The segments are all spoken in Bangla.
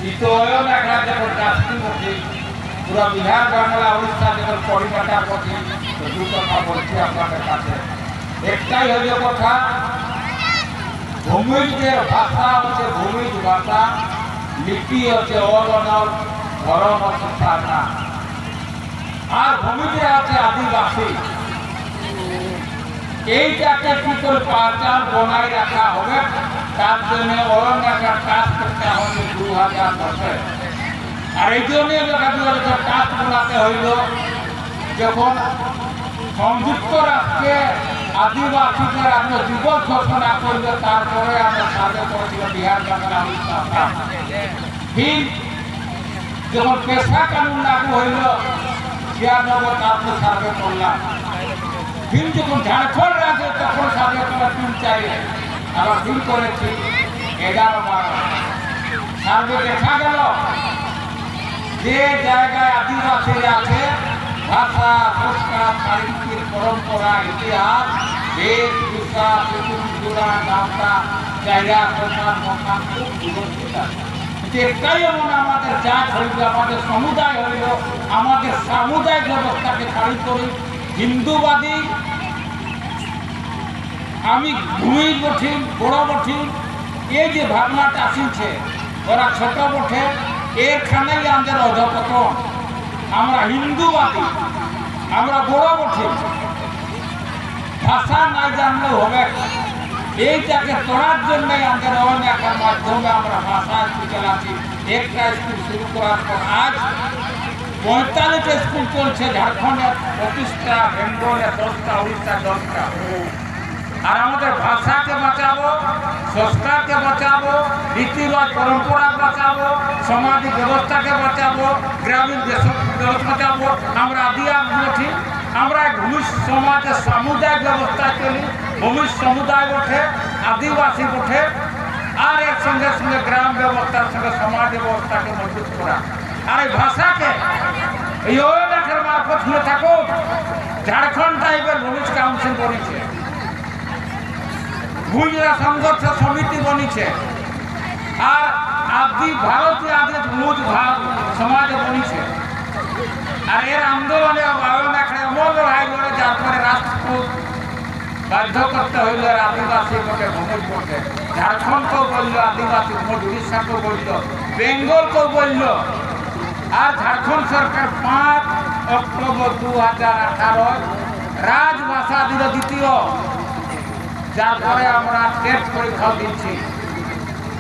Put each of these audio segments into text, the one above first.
চিতয়ন একটা যখন রাষ্ট্রীয় মুখী পুরো বিহার বাংলা উড়িষ্যা যখন পরিমাটা করছি তো দু কথা বলছি আপনাদের কাছে। একটাই হইল কথা, ভূমিজের ভাষা হচ্ছে ভূমিজ ভাষা, লিপি হচ্ছে অলনল, ধরন হচ্ছে সারনা। আর ভূমিজে আছে আদিবাসী। এইটাকে কি করে পাঁচাল বনাই রাখা হবে, তার জন্য অরণ্যের কাজ করতে হবে 2010। আর এই জন্য কাজ বলাতে হইল যখন সংযুক্ত রাষ্ট্রে আদিবাসীদের আমরা দিবস ঘোষণা করবে, তারপরে আমরা সার্ভে করেছিল বিহার বাংলা উড়িষ্যা। যখন পেশা কানুন লাগু হইল 96 তারপরে সার্ভে করলাম। যখন ঝাড়খণ্ড আছে তখন সার্ভে করা 3-4 আবার ভুল করেছি 11-12 সার্ভে দেখা গেল যে জায়গায় আদিবাসী আছে ভাষা, সংস্কার, সাহিত্যের পরম্পরা, ইতিহাস, বেশভূষা, চতুর্জোড়া, নামটা, জায়গা, প্রধান মকান খুব সুরক্ষিত আছে। একটাই এমন আমাদের জাত হইল, আমাদের সমুদায় হইল, আমাদের সামুদায়িক ব্যবস্থাকে খালি করি হিন্দুবাদী। আমি ভূমি বঠিন, বড় বঠিন, এই যে ভাবনাটা আসিছে ওরা ছোট বঠে, এখানেই আমাদের অধপতন। আমরা হিন্দুবাদী, আমরা বড় বঠিন, ভাষা না জানলেও হবে। এইটাকে তোলার জন্যই আমাদের অনেক মাধ্যমে আমরা ভাষা স্কুল চালাচ্ছি। একটা স্কুল শুরু করার পর আজ 45টা স্কুল চলছে ঝাড়খণ্ডে, 25টা, বেঙ্গলে 10টা, উড়িষ্যা 10টা। আর আমাদের ভাষাকে বাঁচাবো, সংস্কারকে বাঁচাবো, রীতিবাদ পরম্পরা বাঁচাবো, সামাজিক ব্যবস্থাকে বাঁচাবো, গ্রামীণ ব্যবস্থা বাঁচাবো। আমরা আদিবাসী, আমরা ভূমিজ সমাজের সামুদায়িক ব্যবস্থায় চলি। ভূমিজ সমুদায় ওঠে, আদিবাসী ওঠে, আর এর সঙ্গে সঙ্গে গ্রাম ব্যবস্থার সঙ্গে সমাজ ব্যবস্থাকে মজবুত করা। আর এই ভাষাকে এই ওয়েলের মারফত শুনে থাকুক। ঝাড়খণ্ড টাইপের ভূমিজ কাউন্সিল করেছে, ভূমিরা সংঘর্ষ সমিতি বনিছে, আর ভারতীয় আদি ভূমিজ সমাজে বনিছে। আর এর আন্দোলনে এমন লড়াই করে যার পরে রাষ্ট্রকে বাধ্য করতে হইল আদিবাসী ভোটে, ভূমিজ ভোটে। ঝাড়খণ্ডকেও বলল আদিবাসী ভোট, উড়িষ্যাকেও বলল, বেঙ্গলকেও বলল। আর ঝাড়খণ্ড সরকার 5 অক্টোবর 2018 রাজভাষা দিল দ্বিতীয়, যার পরে আমরা টেট পরীক্ষাও দিচ্ছি।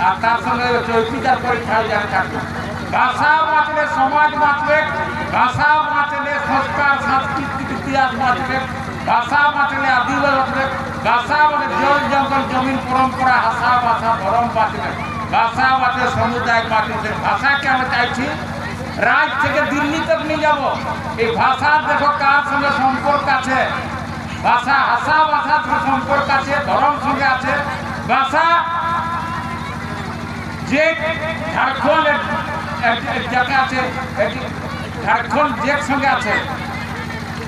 আর তার সঙ্গে চৌকিদার পরীক্ষাও যারা থাকবে। ভাষা বাঁচলে সমাজ বাঁচবে, ভাষা বাঁচলে সংস্কার, সাংস্কৃতিক ইতিহাস বাঁচবে, ভাষা বাঁচলে আদিবাসী বাঁচবে, ভাষা বাঁচলে জল জঙ্গল জমিন পরম্পরা, ভাষা ধরম বাঁচবে, ভাষা বাঁচলে সমুদায় বাঁচবে। ভাষাকে আমরা চাইছি রাজ থেকে দিল্লি তক নিয়ে যাব। এই ভাষার দেখো কার সঙ্গে সম্পর্ক আছে, ভাষার সঙ্গে সম্পর্ক আছে, ধর্ম সঙ্গে আছে। ভাষা যে ঝাড়খণ্ড জায়গা আছে, ঝাড়খণ্ড যে সঙ্গে আছে,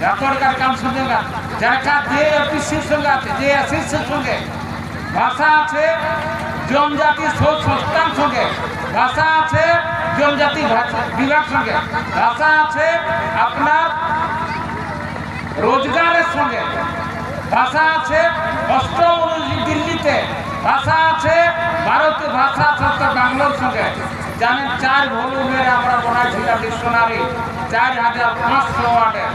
রেকর্ডকার কাম সঙ্গে জায়গা যে এপিসির সঙ্গে আছে, যে এসিসির সঙ্গে। ভাষা আছে জনজাতি সংস্থার সঙ্গে, ভাষা আছে জনজাতি বিভাগ সঙ্গে, ভাষা আছে আপনার রোজগারের সঙ্গে, ভাষা আছে অষ্টম দিল্লিতে, ভাষা আছে ভারতীয় ভাষা সংস্থা বাংলার সঙ্গে। জানেন 4 ভলিউমের আমরা বানাইছিলাম ডিকশনারি 4500 ওয়ার্ডের।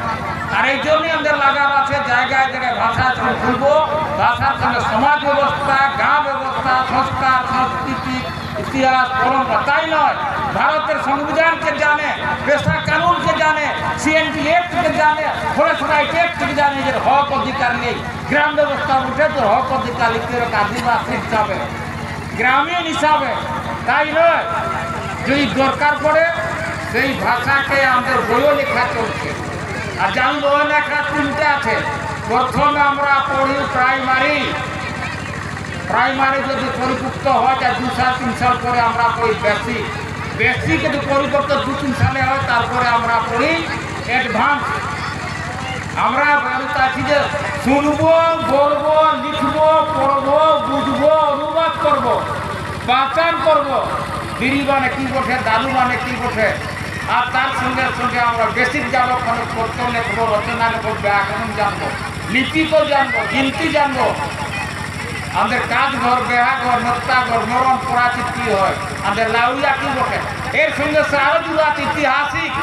আর এই জন্যই আমাদের লাগানো আছে জায়গায় জায়গায় ভাষা খুলবো, ভাষার সঙ্গে সমাজ ব্যবস্থা, গাঁ ব্যবস্থা, সংস্কার, সংস্কৃতি, ইতিহাস, পরম্পরা। তাই নয়, ভারতের সংবিধানকে জানে, পেশা কানুনকে জানে, সিএনটি অ্যাক্টকে জানে, ফরেস্ট রাইট অ্যাক্টকে জানে, যে হক অধিকার নেই। গ্রাম ব্যবস্থা উঠে তো হক অধিকার লিখতে হবে আদিবাসী হিসাবে, গ্রামীণ হিসাবে। তাই নয়, যদি দরকার পড়ে সেই ভাষাকে আমাদের বইও লেখা চলছে। আর জানবো লেখা 3টে আছে। প্রথমে আমরা পড়ি প্রাইমারি যদি পরিপুক্ত হয় তা 2 সাল 3 সাল পরে আমরা পড়ি বেসিক যদি পরিপক্ত 2-3 সালে হয় তারপরে আমরা পড়ি অ্যাডভান্স। আমরা চাইছি যে শুনবো, বলবো, লিখবো, পড়বো, বুঝবো, অনুবাদ করবো, বাচান করবো, বিড়ি মানে কি বটে, দারু মানে কি বটে, আর তার সঙ্গে সঙ্গে আমরা বেসিক জানবো, পত্র লেখবো, রচনা লেখবো, ব্যাকরণ জানবো, লিপিকও জানবো, গিনতি জানবো, আমাদের কাজ ঘর, বেহা ঘর, নত্তা ঘর, মরণ পরাচিত কি হয়, আমাদের লাউয়া কি বটে। এর সঙ্গে আরো যুগ আছে ঐতিহাসিক।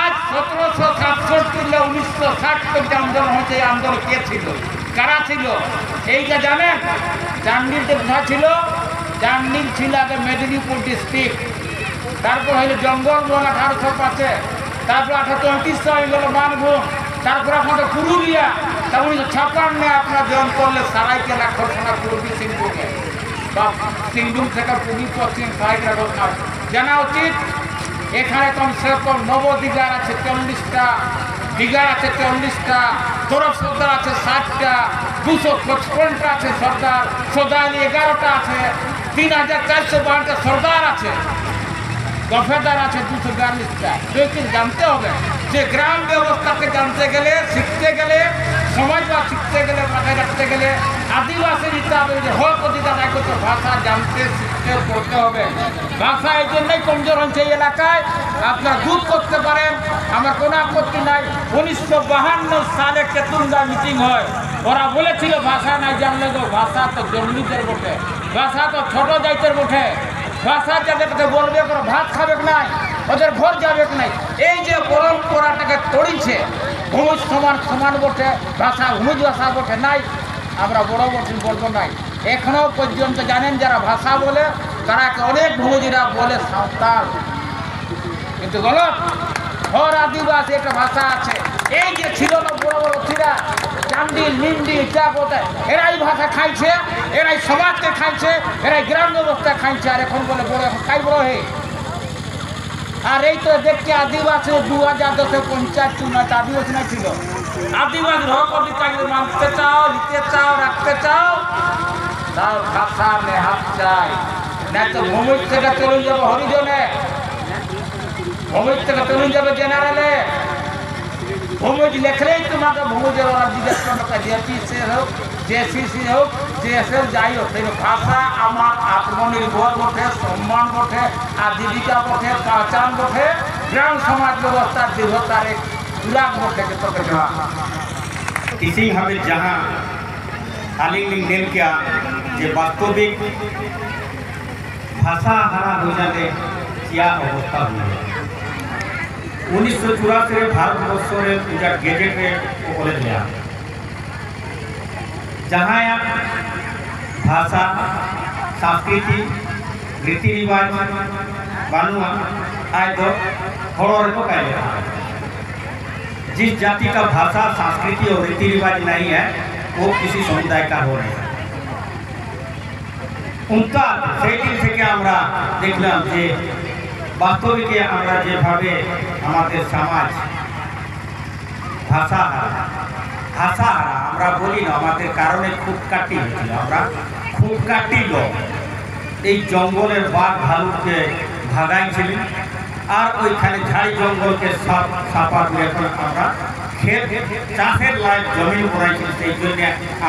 আজ 1767 1960 আন্দোলন হচ্ছে। এই আন্দোলন কে ছিল, কারা ছিল এইটা জানেন? জাহাঙ্গীর কোথায় ছিল? জাহাঙ্গীর ছিল আগে মেদিনীপুর ডিস্ট্রিক্ট, তারপর হইল জঙ্গলমহল 1805, তারপর 1834 হয়ে গেল মানভূম, তারপর আপনাদের পুরুলিয়া, তা 1956 আপনার জয়েন করলে সারাইকেলা, খরসনা, পূর্বী সিংভূমে বা সিংভূম থেকে পূর্বী পশ্চিম সারাইকেলা ঘটনা জানা উচিত। এখানে কমসে কম নবদিগার আছে 40টা, দিগার আছে 40টা, তরফ সর্দার আছে 60টা, 255টা আছে সর্দার, সর্দারি 11টা আছে, 3452টা সর্দার আছে, গফেদার আছে 242টা। জানতে হবে যে গ্রাম ব্যবস্থাকে জানতে গেলে, শিখতে গেলে, সমাজবাদ শিখতে গেলে, মাথায় রাখতে গেলে আদিবাসী হিসাবে যে হক অধিকার আয় করতে ভাষা জানতে, শিখতে, পড়তে হবে। ভাষা এই জন্যই কমজোর হচ্ছে এই এলাকায়। আপনার দূর করতে পারেন, আমার কোনো আপত্তি নাই। 1952 সালে কেতুঙ্গা মিটিং হয়, ওরা বলেছিল ভাষা নাই জানলে তো ভাষা তো জন্মিতের বটে, ভাষা তো ছোট জাইতের বটে, ভাষা যাদেরকে বলবে কোনো ভাত খাবে নাই, ওদের ঘর যাবে নাই। এই যে পরম্পরাটাকে তড়িছে, ভূমিজ সমান সমান বটে, ভাষা ভূমিজ ভাষা বটে নাই, আমরা বড় বটে বলবো নাই। এখনো পর্যন্ত জানেন যারা ভাষা বলে তারা অনেক ভূমিজরা বলে সাঁওতাল, কিন্তু গলত হর আদিবাসী একটা ভাষা আছে। এই যে ছিল না বড় বড় চিরা চান্দি লিন্ডি ইটাপোতে, এরাই ভাষা খাইছে, এরাই সমাজকে খাইছে, এরাই গ্রাম ব্যবস্থা খাইছে। আর এখন বলে বড় এখন খাই বড় হে। আর এই তো দেখছি আদিবাসী 2010 পঞ্চায়েত চুনাতে আদিবাসী নাই ছিল। আদিবাসীর হক অধিকার মানতে চাও, নিতে চাও, রাখতে চাও, তাও ভাষা নেহাত চাই, না তো ভূমির থেকে চলে যাবো হরিজনে, ভূমির থেকে চলে যাবে জেনারেলে। ভূমিজ লেখলেই তোমাকে ভূমিজের ওরা জিজ্ঞেস করবে, জেপিসি হোক, জেসিসি হোক, জেএসএল যাই হোক, সেই ভাষা আমার আত্মনির্ভর বটে, সম্মান বটে, আজীবিকা বটে, পহচান বটে, গ্রাম সমাজ ব্যবস্থার দৃঢ়তার এক সুরাগ বটে। इसीভাবে जहाँ आलिंग लेन किया যে বাস্তবিক ভাষা হারা হয়ে যাবে क्या अवस्था हुई। 1984 ভারতবর্ষের পূজা গেজেটে করে দেওয়া, जहाँ भाषा, संस्कृति, रीति रिवाज बानुआ आए तो हड़ों को कह लेगा। जिस जाति का भाषा, संस्कृति और रीति रिवाज नहीं है वो किसी समुदाय का हो नहीं है। उनका সেই দিন থেকে আমরা দেখলাম যে বাস্তবিকে আমরা যেভাবে আমাদের সমাজ ভাষা হারা আমরা বলি না, আমাদের কারণে খুব কাটি হয়েছিল। আমরা খুব কাটি লোক এই জঙ্গলের বাঘ ভালুকে ভাগাইছিলেন, আর ওইখানে ঝাড়ি জঙ্গলকে সাপা দিয়ে আমরা ক্ষেত চাষের লাইক জমিন করাইছিল। সেই জন্য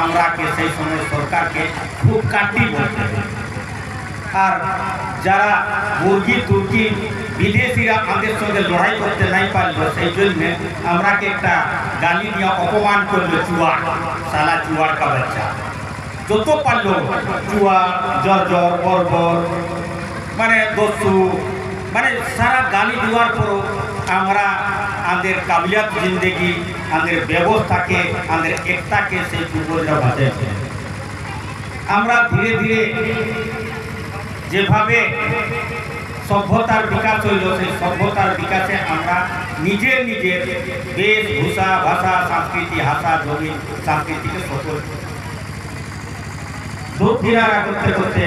আমরাকে সেই সময় সরকারকে খুব কাটি বলতে। আর যারা মুরগি তুর্কি বিদেশিরা আমাদের সঙ্গে লড়াই করতে নাই পারল, সেই জন্য আমরাকে একটা গালি দিয়ে অপমান করলো, চুয়ার, সালা চুয়ার কা বাচ্চা, যত পারল চুয়ার, জর্জর, বর্বর, মানে দস্যু, মানে সারা গালি দেওয়ার পরও আমরা আমাদের কাবিলিয়াত জিন্দগি, আমাদের ব্যবস্থাকে, আমাদের একতাকে সেই পূর্বজরা বাঁচাইছে। আমরা ধীরে ধীরে যেভাবে সভ্যতার বিকাশ হইল, সেই সভ্যতার বিকাশে আমরা নিজের নিজের বেশভূষা, ভাষা, সংস্কৃতি, ভাষা, জমি, সংস্কৃতিকে সকল দুধ ধিরারা করতে করতে,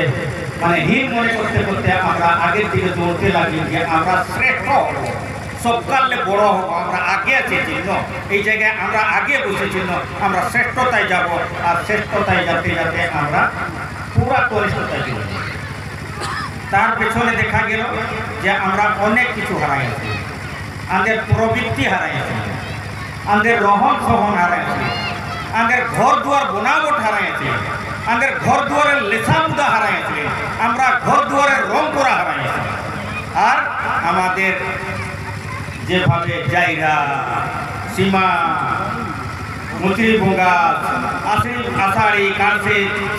মানে হীন মনে করতে করতে আমরা আগের দিকে দৌড়তে লাগি যে আমরা শ্রেষ্ঠ হব, সবকালে বড় হব, আমরা আগে আছি চিহ্ন, এই জায়গায় আমরা আগে বসেছিল, আমরা শ্রেষ্ঠতায় যাব। আর শ্রেষ্ঠতায় যাতে যাতে আমরা পুরা কনিষ্ঠতায় যাব। তার পেছনে দেখা গেল যে আমরা অনেক কিছু হারাইছি, আমাদের প্রবৃত্তি হারাইছি, আমাদের রহন সহন হারাইছি, আমাদের ঘর দুয়ার বনাবট হারাইছি, আমাদের ঘর দুয়ারের লেসা মুদা হারাইছিলেন, আমরা ঘর দুয়ারের রং করা হারাইছিলাম। আর আমাদের যেভাবে জায়গা সীমা মুচড়িভঙ্গা আষাঢ়ি কাশে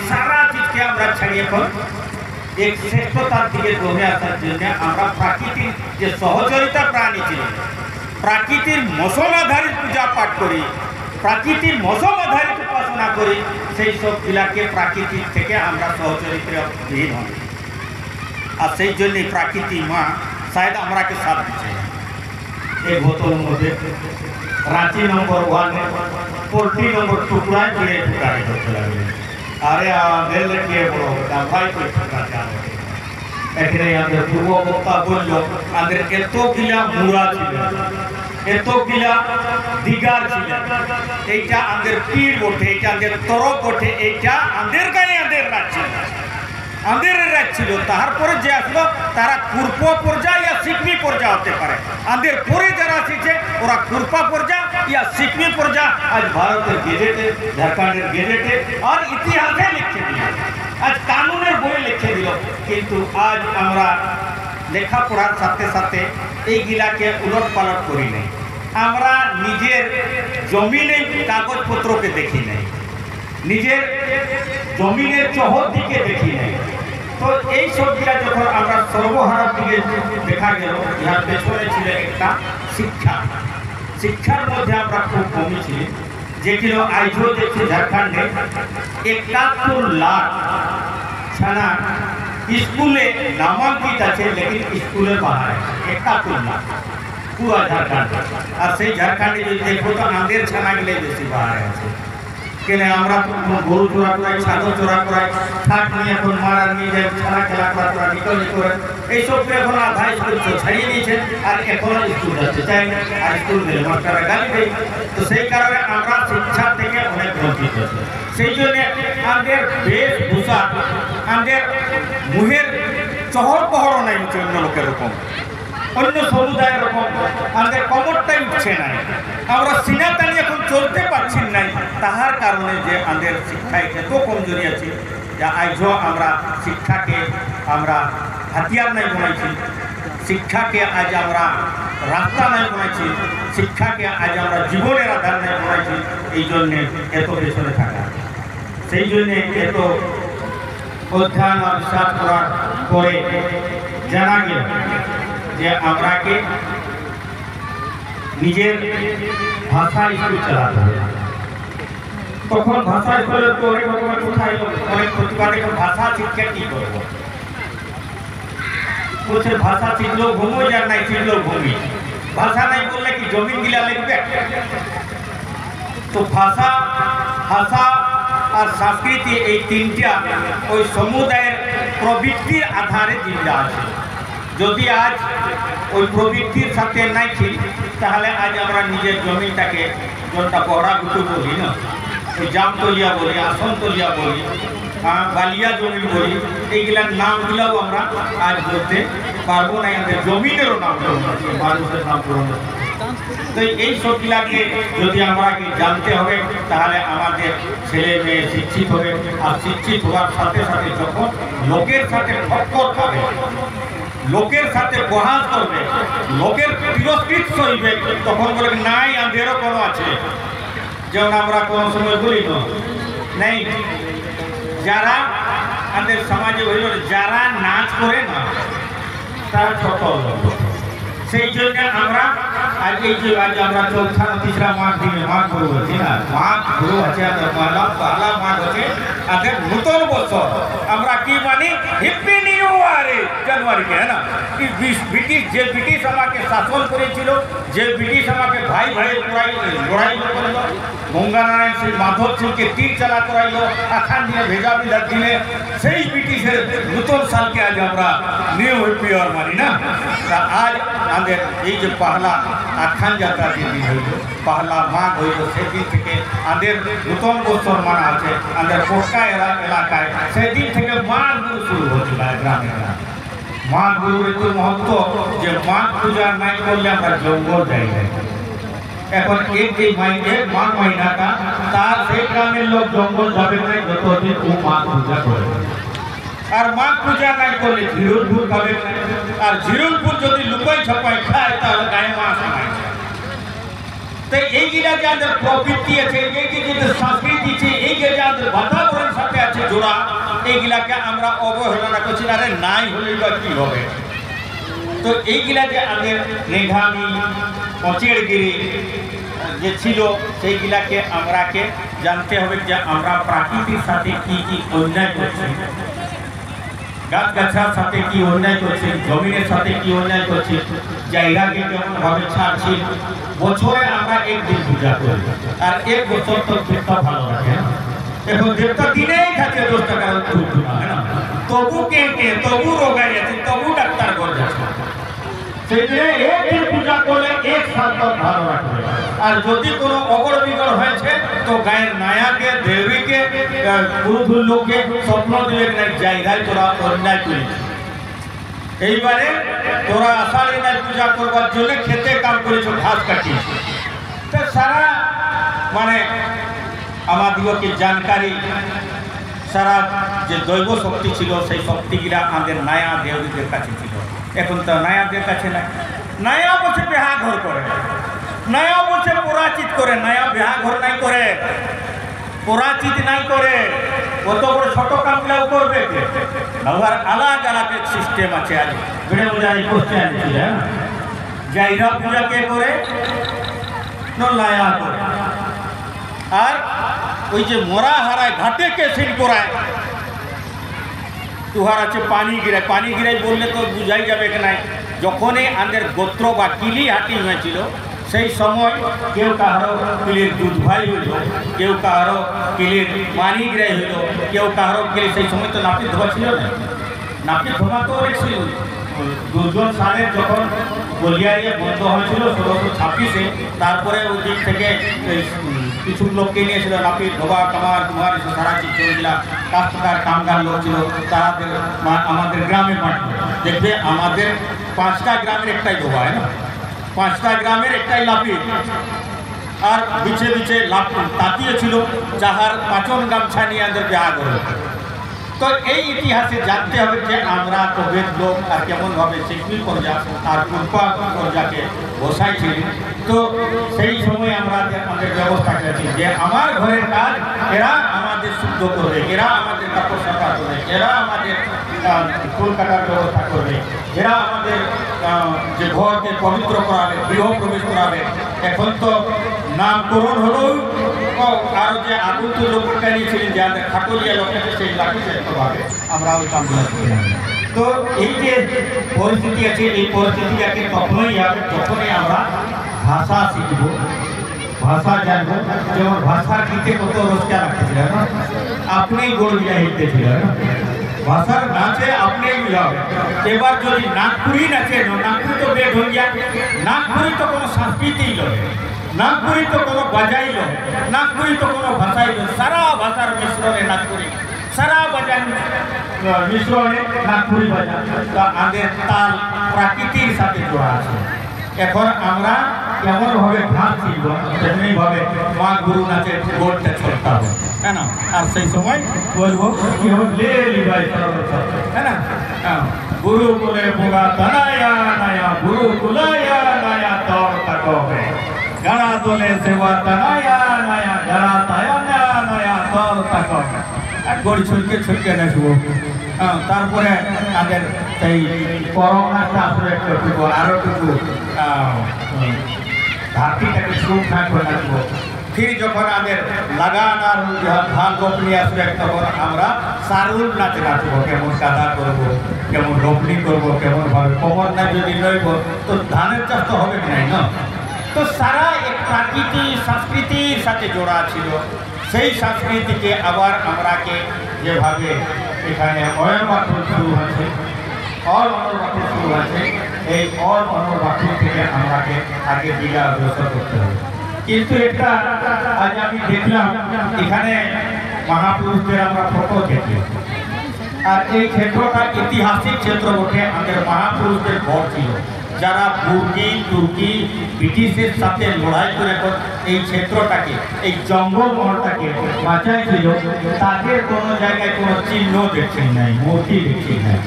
সারা চিজকে আমরা ছাড়িয়ে এক শ্রেষ্ঠতার দিকে দৌড়ে আসার জন্য আমরা প্রাকৃতিক যে সহচরিতা প্রাণী ছিল, প্রাকৃতির মৌসুম আধারিত পূজা পাঠ করি, প্রাকৃতির মৌসুম আধারিত উপাসনা করি, সেই সব গুলাকে প্রাকৃতিক থেকে আমরা সহচরিত্র বিহীন হই। আর সেই জন্যই প্রাকৃতি মা শায়দ আমরাকে সাথ দিচ্ছে। এই বোতল মধ্যে রাঁচি নম্বর 1 পোল্ট্রি নম্বর টুকরায় জুড়ে টুকরাই করতে লাগবে। আরে আমাদের লেখিয়ে বড় ভাই করে টুকরা চাল এখানে আমাদের পূর্ব বক্তা বলল আমাদের এতগুলা মুড়া ছিল, এতগুলা দিগার ছিল, এইটা আমাদের পীর বটে, এইটা আমাদের তরফ বটে, এইটা আমাদের গায়ে আমাদের রাজ ছিল, আমাদের রাজ ছিল। তারপরে যে আসলো তারা কুরপা পর্যায় ইয়া সিকমি পর্যায় হতে পারে। আমাদের পরে যারা আসছে ওরা কুরপা পর্যায় ইয়া সিকমি পর্যায় আজ ভারতের গেজেটে, ঝাড়খণ্ডের গেজেটে আর ইতিহাসে লিখে দিল, আজ কানুনের বইয়ে লিখে দিল। কিন্তু আজ আমরা লেখাপড়ার সাথে সাথে এইগুলাকে উলট পালট করি নাই, আমরা নিজের জমিনের কাগজপত্রকে দেখি নাই, নিজের জমিনের চহর দিকে দেখি নাই। তো এই সবগুলা যখন আমরা সর্বহারার দিকে দেখা গেল, ইহার পেছনে ছিল একটা শিক্ষা। শিক্ষার মধ্যে আমরা খুব কমই ছিলি, যেগুলো আজও দেখছি ঝাড়খণ্ডে 71 লাখ ছানা স্কুলে নামাঙ্কিত আছে, লেকিন স্কুলের বাহার 71 লাখ পুরা ঝাড়খণ্ড। আর সেই ঝাড়খণ্ডে যদি দেখবো তো আমাদের ছানাগুলো বেশি বাহারে আছে। কেন আমরা গরু চোরা করাই, ছাগল চোরা করাই, ঠাক নিয়ে এখন মারা নিয়ে যায়, ছানা খেলা করা নিকলি করে, এইসব এখন আধা স্কুল ছাড়িয়ে দিয়েছেন আর এখনো স্কুল যাচ্ছে চাই না। আর স্কুল গেলে মাস্টাররা গালি দেয়। তো সেই কারণে আমরা শিক্ষা থেকে অনেক বঞ্চিত হচ্ছে। সেই জন্য আমাদের বেশভূষা, আমাদের মুহের চহর পহরও নাই উঠছে অন্য লোকের রকম, অন্য সমুদায়ের রকম আমাদের কমরটাই উঠছে নাই, আমরা সিনাতানি এখন চলতে পারছি নাই। তাহার কারণে যে আমাদের শিক্ষায় এত কমজোরি আছে যে আজও আমরা শিক্ষাকে আমরা হাতিয়ার নাই বানাইছি, শিক্ষাকে আজ আমরা রাস্তা নাই বানাইছি, শিক্ষাকে আজ আমরা জীবনের আধার নাই বানাইছি। এই জন্যে এত পেছনে থাকা, সেই জন্যে এত অধ্যয়ন আর বিশ্বাস করার পরে জানা গেল যে আমরাকে নিজের ভাষা স্কুল চালাতে হবে। তখন ভাষা স্কুলের তো অনেক রকমের কথা এলো, অনেক প্রতিবাদ, এখন ভাষা শিক্ষা কি করবো, বলছে ভাষা শিখলেও ঘুমো যার নাই শিখলেও ঘুমি, ভাষা নাই বললে কি জমিন গিলা লিখবে। তো ভাষা, ভাষা আর সংস্কৃতি এই তিনটা ওই সমুদায়ের প্রবৃত্তির আধারে জিন্দা আছে। যদি আজ ওই প্রবৃত্তির সাথে নাই ছিল তাহলে আজ আমরা নিজের জমিটাকে যেটা বহরা গুটু বলি না, ওই জামতলিয়া বলি, আসনতলিয়া বলি, বালিয়া জমি বলি, এইগুলার নামগুলোও আমরা আজ বলতে পারবো না। আমাদের জমিনেরও নাম মানুষের নাম পুরনো। তো এই সবগুলাকে যদি আমরা জানতে হবে তাহলে আমাদের ছেলে মেয়ে শিক্ষিত হবে। আর শিক্ষিত হওয়ার সাথে সাথে যখন লোকের সাথে ঠক্কর খাবে, লোকের সাথে বহাস করবে, লোকের তিরস্কৃত সইবে, তখন বলে নাই আমাদেরও কোনো আছে। যেমন আমরা কোনো সময় বলি নেই, যারা আমাদের সমাজে হইল যারা নাচ করে না তারা ছোট, সেই জন্য আমরা আজ এই যে আজ আমরা চৌথা তিসরা মাঘ দিনে মাঘ গুরু বলছি না, মাঘ গুরু আছে, পহলা মাঘ হচ্ছে আমাদের নূতন বছর। আমরা কি মানি হ্যাপি নিউ ইয়ার জানুয়ারিকে, হ্যাঁ না? ব্রিটিশ যে ব্রিটিশ আমাকে শাসন করেছিল, যে ব্রিটিশ আমাকে ভাই ভাই লড়াই করল, গঙ্গানারায়ণ সিং মাধব সিংকে তীর চালা করাইল, আখান দিনে ভেজা বিধার দিনে, সেই ব্রিটিশের নূতন সালকে আজ আমরা নিউ হ্যাপি ইয়ার মানি না। তা আজ আমাদের এই যে পহলা আখান যাত্রার দিন হইল, পহলা মাঘ হইল, সেদিন থেকে আমাদের নূতন বছর মানা আছে। আমাদের কোটকা এলাকায় সেদিন থেকে মাঘ গুরু শুরু হচ্ছিল গ্রামে গ্রামে। মাঘ গুরুর এত মহত্ব যে মাঘ পূজা নাই করলে আমরা জঙ্গল যাই, এখন এই মাঘ মহিনাটা তার সেই গ্রামের লোক জঙ্গল যাবে না যতদিন ও মাঘ পূজা করে। আর মাঘ পূজা নাই করলে ঝিরুলপুর খাবে, আর ঝিরুলপুর যদি লুকাই ছপাই খায় তাহলে গায়ে মাছ নাই। তো এইগুলা যে আমাদের প্রবৃত্তি আছে, এই যে সংস্কৃতি আছে, এই যে আমাদের বাতাবরণের সাথে আছে জোড়া, এইগুলাকে আমরা অবহেলনা করছি। আরে নাই হলেই বা কি হবে। তো এইগুলা যে আমাদের নেঘামি পচেড়গিরি যে ছিল, সেইগুলাকে আমরাকে জানতে হবে যে আমরা প্রাকৃতির সাথে কি কি অন্যায় করছি, গাছগাছার সাথে কি অন্যায় করছি, জমিনের সাথে কি অন্যায় করছি, জায়গাকে কেমনভাবে ছাড়ছি। বছরে আমরা একদিন পূজা করি, আর এক বছর তো দেবতা ভালো লাগে। এখন দেবতা দিনেই থাকে 10 টাকার না, তবু তবু রোগাই আছে, তবু ডাক্তার করে যাচ্ছে। সেই দিনে একদিন পূজা করলে 1 সাল তক ভালো রাখবে। আর যদি কোনো অগড় বিগড় হয়েছে তো গায়ের নায়াকে দেবীকে পুরুধুর লোককে স্বপ্ন দিবে জায়গায় তোরা অন্যায় করেছিস। এইবারে তোরা আষাঢ় পূজা করবার জন্য খেতে কাম করেছ, ঘাস কাটিয়েছ। তো সারা মানে আমাদিগকে জানকারি, সারা যে দৈব শক্তি ছিল সেই শক্তিগুলা আমাদের নায়া দেবীদের কাছে ছিল। এখন তো নায়াদের কাছে নাই। নায়া বলছে বিহা ঘর করে, নায়া বলছে পরাচিত করে, নায়া বিহা ঘর নাই করে, পরাচিত নাই করে, কত বড় ছোট কামগুলাও করবে। আবার আলাদা আলাদা সিস্টেম আছে। আজ বেড়ে বোঝাই কোশ্চেন ছিল, জায়গা পূজা কে করে, নায়া করে। আর ওই যে মরা হারায় ঘাটে কে সিন করায়, তুহার আছে পানি গিরায়। পানি গিরাই বললে তো বুঝাই যাবে কি নাই। যখনই আমাদের গোত্র বা কিলি হাঁটি হয়েছিল, সেই সময় কেউ কাহারো কিলির দুধ ভাই হইল, কেউ কাহারো কিলির পানি গিরাই হইল, কেউ কাহারো কিলি। সেই সময় তো নাপিত ধোয়া ছিল না, নাপিত ধোয়া তো অনেক ছিল। 2000 সালে যখন গলিয়ারিয়া বন্ধ হয়েছিল 1626-এ, তারপরে ওই দিক থেকে কিছু লোককে নিয়েছিল নাপিত ধোয়া কামার কুমার সারা চিত্রগুলা কাজটার কামগার লোক ছিল। তারা আমাদের গ্রামে পাঠালো। দেখবে আমাদের 5টা গ্রামের একটাই ধোয়া, হয় না, 5টা গ্রামের একটাই লাপিত। আর বিছে বিছে তাঁতিয়ে ছিল, যাহার 5 গামছা নিয়ে আমাদের বিয়া করে। তো এই ইতিহাসে জানতে হবে যে আমরা কবের লোক আর কেমনভাবে শিল্পী পর্যা আর কৃপা পর্যাকে বসাইছিলেন। তো সেই সময় আমরা আমাদের ব্যবস্থা করেছি যে আমার ঘরের কাজ এরা আমাদের শুদ্ধ করবে, এরা আমাদের কাপড় সাফা করবে, এরা আমাদের ফুল কাটার ব্যবস্থা করবে, এরা আমাদের যে ঘরকে পবিত্র করাবে, গৃহ প্রবেশ করাবে। এখন তো নামকরণ হলেও আরো যে আগত লোকটা নিয়েছিলেন যে আমাদের খাটুলিয়া লোকটাকে সেই লাঠিতে ভাবে আমরা ওই কামগুলো করি। তো এই যে পরিস্থিতি আছে, এই পরিস্থিতিটাকে তখনই হবে যখনই আমরা ভাষা শিখব, ভাষা জানবো। যেমন ভাষার গীতে কত রোজগার রাখতেছিল না, আপনি গোড় গিয়া হিলতেছিল, ভাষার নাচে আপনি বুঝাবে। এবার যদি নাগপুরি নাচে, নাগপুরি তো বেড হয়ে গিয়া, নাগপুরি তো কোনো সংস্কৃতি লয়, নাগপুরি তো কোনো বাজাই লয়, নাগপুরি তো কোনো ভাষাই লয়। সারা ভাষার মিশ্রণে নাগপুরি, সারা বাজার মিশ্রণে নাগপুরি বাজা। আমাদের তাল প্রাকৃতির সাথে জোড়া আছে। এখন আমরা কেমনভাবে ঘাস শিখব, তেমনিভাবে মা গুরু নাচের গোলটা ছড়তে হবে, হ্যাঁ না। আর সেই সময় বলবো কি হবে, হ্যাঁ না, গুরু কুলে বোগা তনায়া নায়া, গুরু কুলায়া নায়া তর তাকবে, গাড়া দোলে সেবা তনায়া নায়া, গাড়া তায়া নায়া তর তাকবে। গড়ি ছুটকে ছুটকে নেবো। তারপরে তাদের সেই করোনাটা আসলে একটু আরো একটু ধারটিটাকে সুরক্ষা করে রাখবো। ফির যখন আমাদের লাগান আর ধান রোপনি আসবে তখন আমরা সারুল নাচ নাচবো, কেমন কাদা করবো, কেমন রোপনি করবো, কেমনভাবে কোমর না যদি নইব তো ধানের চাষ তো হবে কি নাই না। তো সারা এক প্রাকৃতিক সংস্কৃতির সাথে জোড়া ছিল। সেই সংস্কৃতিকে আবার আমরাকে যেভাবে এখানে অয়ন বাথরুম শুরু হয়েছে, অল অনর বাথরুম শুরু হয়েছে, এই অল অনর বাথরুম থেকে আমরাকে আগে দিলা অগ্রসর করতে হবে। কিন্তু একটা আজ আমি দেখলাম এখানে মহাপুরুষদের আমরা ফটো দেখি, আর এই ক্ষেত্রটা ঐতিহাসিক ক্ষেত্র বটে। আমাদের মহাপুরুষদের ঘর ছিল, যারা তুর্কি ব্রিটিশের সাথে লড়াই করে এই ক্ষেত্রটাকে, এই জঙ্গলমহলটাকে বাঁচাইছিল, তাদের কোনো জায়গায় কোনো চিহ্ন দেখছি নাই, মূর্তি দেখছি নাই।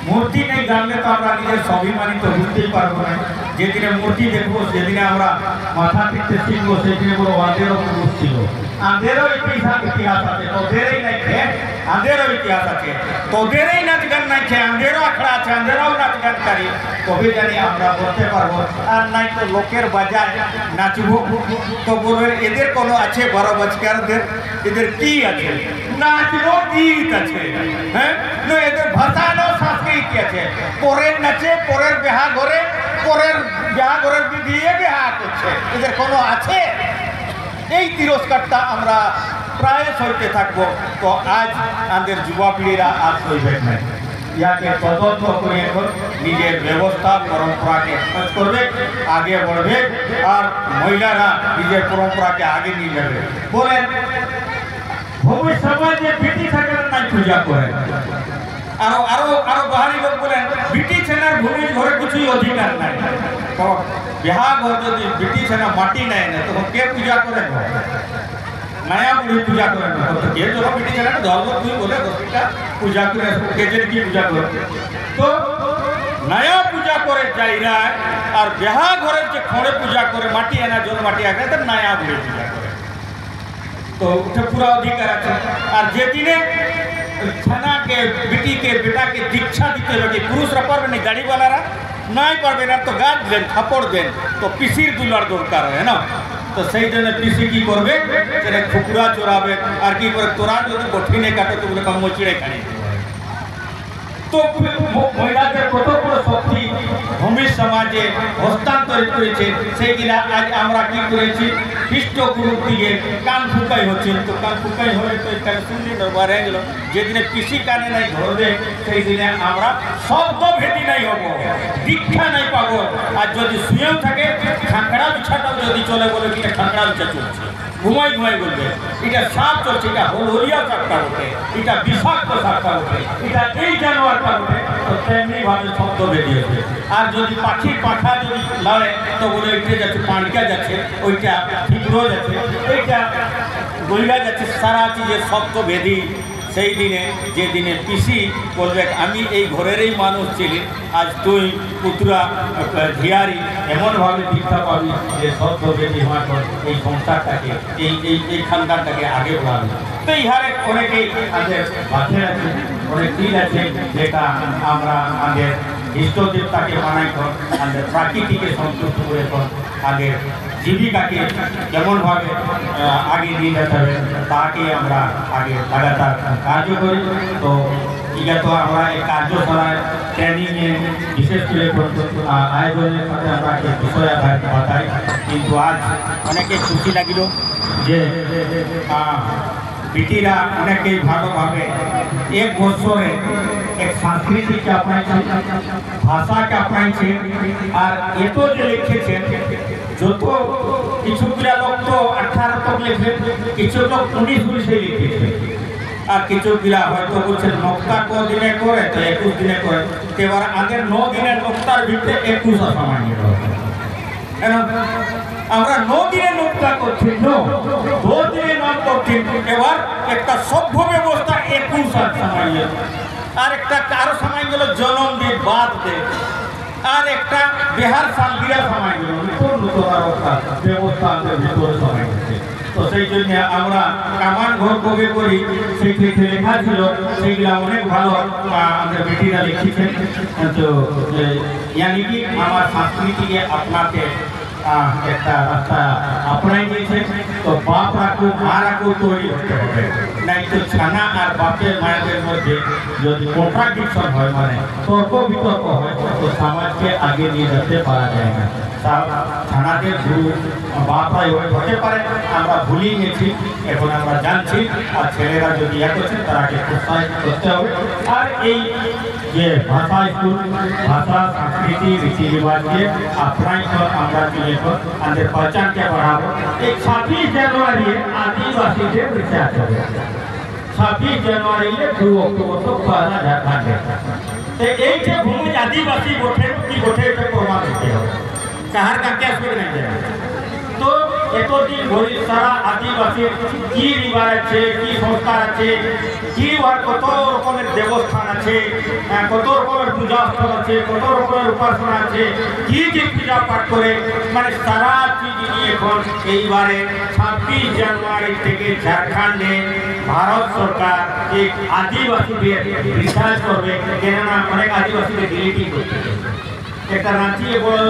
মূর্তি নেই জানলে তো আমরা নিজের স্বাভিমানী তো বুঝতেই পারবো না। যেদিনে মূর্তি দেখবো সেদিনে আমরা মাথা পিঠতে শিখবো, সেদিনে বলো আঁদেরও পুরুষ ছিল, আঁদেরও ইতিহাস আছে, তোদেরই নাই খেয়ে আঁদেরও ইতিহাস আছে, তোদেরই নাচ গান নাই খেয়ে আঁদেরও আখড়া আছে, আঁদেরও নাচ গান করি, তবে জানি আমরা বলতে পারবো। আর নাই তো লোকের বাজায় নাচবো তো বলবেন এদের কোনো আছে 12 বছরদের, এদের কি আছে? নাচবো, গীত আছে, হ্যাঁ, এদের ভাষা নেই, সংস্কৃতি আছে। পরের নাচে, পরের বিহা ঘরে, পরের বিহা ঘরের দিয়ে বিহা করছে, এদের কোনো আছে? এই তিরস্কারটা আমরা প্রায় সইতে থাকবো। তো আজ আমাদের যুবপিঢ়িরা আর সইবে না, ইয়াকে তদন্ত করে এখন নিজের ব্যবস্থা পরম্পরাকে খোঁজ করবে, আগে बढ़বে, আর মহিলারা নিজের পরম্পরাকে আগে নিয়ে যাবে। বলেন ভূমি সমাজে বিটি ঠাকুর নাই পূজা করে, আরো আরো আরো বাহারি লোক বলেন বিটি ছেনার ভূমির ঘরে কিছুই অধিকার নাই। তো বিহা ঘর যদি বিটি ছেনা মাটি নেয় না, তখন কে পূজা করে? नया बुढ़ी पूजा करें तो ये जो बेटी चला ना धर्म कोई बोले बेटा पूजा करे केजन की पूजा करे तो नया पूजा करे जाई रहा है और बिहा घरे जे खोड़े पूजा करे माटी आना जो माटी आगे तो नया बुढ़ी पूजा करे तो उठे पूरा अधिकार है। और जे दिने छना के बेटी के बेटा के दीक्षा दीते लगे पुरुष रा पर नहीं गाड़ी वाला रा नहीं पारबे ना तो गाज देन थप्पड़ देन तो पिसिर दुलार दरकार है ना। तो সেই জন্য পিসি কি করবে সেটা খুকুরা চোরাবে আর কি করে তোরা যদি কঠিনে কাটে তো বলে কম চিড়ে খানি। তো মহিলাদের কত বড় শক্তি ভূমি সমাজে হস্তান্তরিত করেছে সেইগুলা আজ আমরা কি করেছি খ্রিস্ট গুরুর দিকে কান ফুকাই হচ্ছে। তো কান ফুকাই হলে তো এখানে শুনলি বাড়ে গেল যেদিনে পিসি কানে নাই ধরবে সেই দিনে আমরা শব্দ ভেদি নাই হব দীক্ষা নাই পাবো। আর যদি শুয়েও থাকে খাঁকড়া বিছাটাও যদি চলে বলে কি খাঁকড়া বিছা চলছে ঘুমাই ঘুমাই বলবে এটা সাপ চলছে এটা হলহরিয়া সাপটা ওঠে এটা বিষাক্ত সাপটা ওঠে এটা এই জানোয়ারটা ওঠে তো তেমনি ভাবে শব্দ বেরিয়েছে। আর যদি পাখির পাখা যদি লড়ে তো বলে উঠে যাচ্ছে পানিকা যাচ্ছে ওইটা ঠিকরো যাচ্ছে এইটা গলিয়া যাচ্ছে সারা চিজের শব্দ বেদি। সেই দিনে যে দিনে পিসি বলবে আমি এই ঘরেরই মানুষ ছিলি আজ তুই পুত্রা ঝিয়ারি এমনভাবে দীক্ষা পাবি যে শব্দ বেদি হওয়ার পর এই সংসারটাকে এই খানদানটাকে আগে বাড়াবে। তো ইহারে অনেকেই আমাদের বাঁধে আছে অনেক দিন আছে যেটা আমরা আমাদের ইষ্টদেবতাকে বানাই কর আমাদের প্রাকৃতিকে সন্তুষ্ট করে কর আগের জীবিকাকে কেমনভাবে আগে নিয়ে যেতে হবে তাকে আমরা আগে লাগাতার কার্য করি। তো এটা তো আমরা এই কার্যশালায় ট্রেনিংয়ে বিশেষ করে আয়োজনের সাথে আমরা একটা বিষয় বাতাই কিন্তু আজ অনেকে খুশি লাগিল যে বিটিরা অনেকেই ভালোভাবে এক বছরে এক সংস্কৃতিকে আপনাইছে ভাষাকে আপনাইছে আর এত যে লিখেছেন যত কিছুগুলা লোক তো 18 তক লিখে কিছু লোক 19 লিখেছে আর কিছুগুলা হয়তো বলছেন নক্তা দিনে করে তো 21 দিনে করে এবার আগের 9 দিনের নক্তার ভিতরে 21 অসামান্য আমরা 9 দিনে নক্তা করছি 2 দিনে নাম করছি এবার একটা সভ্য ব্যবস্থা 21 অসামান্য আর একটা কারো সময় গেল জন্মদিন বাদ দে আর একটা বিহার সালগিরা সময় গেল নতুন নতুন ব্যবস্থা আমাদের ভিতরে সময় গেছে। তো সেই জন্য আমরা কামান ঘর কবে করি সেইটি লেখা ছিল সেইগুলা অনেক ভালো আমাদের বেটিরা লিখেছেন। তো ইয়ানি কি আমার সংস্কৃতিকে আপনাকে একটা রাস্তা আপনাই দিয়েছে তো বাপ রাখো মা রাখো তৈরি হতে হবে নাই তো ছানা আর বাপের মায়েদের মধ্যে যদি কন্ট্রাডিকশন হয় মানে তর্ক বিতর্ক হয় তো সমাজকে আগে নিয়ে যেতে পারা যায় না। ছানাদের গুরু বাপরাই হতে পারে আমরা ভুলিয়ে গেছি এখন আমরা জানছি আর ছেলেরা যদি ইয়ে করছেন তারাকে প্রোৎসাহিত করতে হবে। আর এই যে ভাষা স্কুল ভাষা সংস্কৃতি रीति रिवाज के अपनाई कर আমরা चले कर আমাদের पहचान के बढ़ाबो। एक 26 जनवरी आदिवासी डे विचार करे 26 जनवरी ले 2 अक्टूबर तक पहला झारखंड है এই যে ভূমি আদিবাসী গোঠে কি গোঠে এটা প্রমাণ কাহার কাকে আসবে না তো এতদিন ধরে সারা আদিবাসীর কি রিবার আছে কি সংস্কার আছে কি কত রকমের দেবস্থান আছে কত রকমের পূজাস্থল আছে কত রকমের উপাসনা আছে কি কি পূজা পাঠ করে মানে সারা চিজ নিয়ে এখন এইবারে 26 জানুয়ারি থেকে ঝাড়খণ্ডে ভারত সরকার এক আদিবাসীদের রিসার্চ করবে কেননা অনেক আদিবাসীদের ডিলিটিং করছে একটা রাঁচি বড়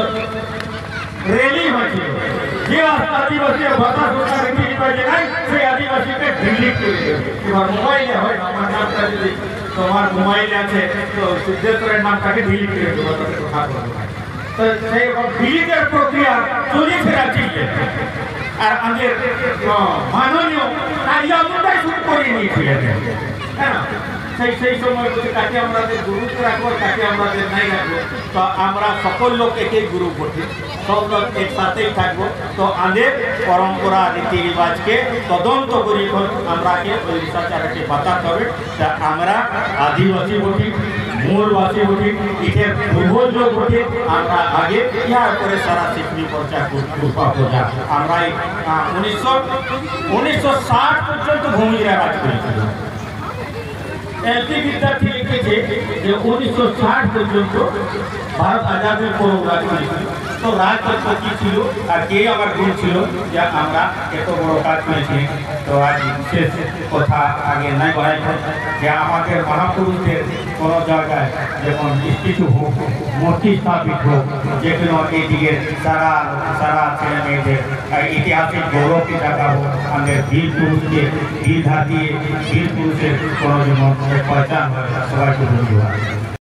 রেলি হয়েছিল যে আদিবাসী ভাষা সরকার রেখে পাইছে নাই সেই আদিবাসীকে ডিলিট করে দেবে এবার মোবাইলে হয় আমার নামটা যদি তোমার মোবাইলে আছে তো সিদ্ধেশ্বরের নামটাকে ডিলিট করে দেবো কথা বলবো তো সেই ডিলিটের প্রক্রিয়া চলেছে রাজ্যে আর আমাদের মাননীয় কার্যালয়টাই শুরু করে নিয়েছিলেন হ্যাঁ সেই সময় কাকে আমাদের গুরুত্ব রাখবো কাকে আমাদের নাই রাখবো তো আমরা সকল লোক একই গ্রুপ বলি সব লোক একসাথেই থাকবো তো আমাদের পরম্পরা রীতি রিবাজকে তদন্ত করি আমরা ওই রিসার্চারকে বাতাতে হবে তা আমরা আদিবাসী বলি মূলবাসী বলি এটার পূর্বজ বলি আমরা আগে ইয়ার করে সারা শিক্ষি পর্যা কৃপা পূজা আমরা 1960 পর্যন্ত ভূমিরা রাজ করেছিল এলপি বিদ্যার্থী লিখেছে যে 1960 পর্যন্ত ভারত আজাদের পর রাজ করেছিল তো রাজতন্ত্র কি ছিল আর কে আমার গুণ ছিল যে আমরা এত বড় কাজ করেছি তো আজ বিশেষ কথা আগে নাই বলাই যে আমাদের মহাপুরুষদের কোনো জায়গায় যখন স্ট্যাচু হোক মূর্তি স্থাপিত হোক যে কোনো এইদিকে সারা ছেলে মেয়েদের ঐতিহাসিক গৌরবকে দেখাবো আমাদের বীর পুরুষকে বীর ধার দিয়ে বীর পুরুষের কোনো যেমন পহচান হয় সবাইকে ধন্যবাদ।